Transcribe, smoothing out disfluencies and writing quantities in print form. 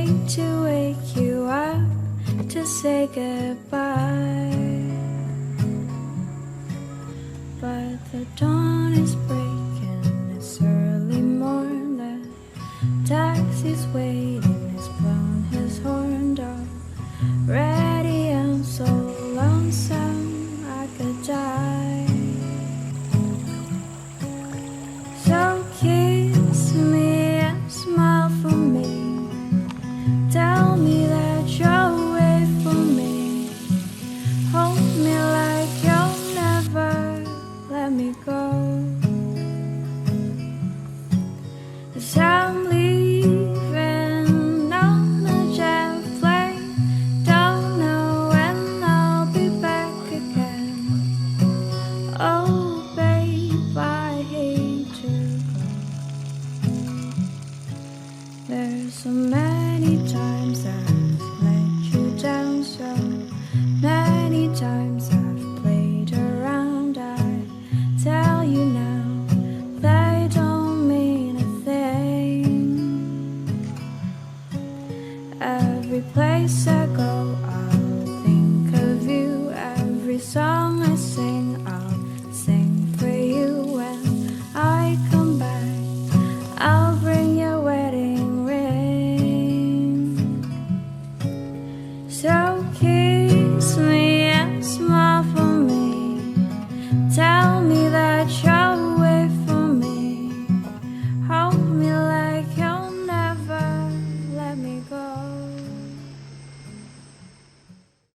hate to wake you up to say goodbye, but the dawn is breaking, it's early morn, the taxi's waiting, he's blown his horn dog. Ready, I'm so lonesome, I could die. So kiss me and smile for me, tell me that you'll wait for me, hold me like you'll never let me go. 'Cause I'm leaving on a jet plane, don't know when I'll be back again. Oh babe, I hate to go. There's so many times I've let you down, so many times I've played around. I tell you now, they don't mean a thing. Every place I go, I'll think of you. Every song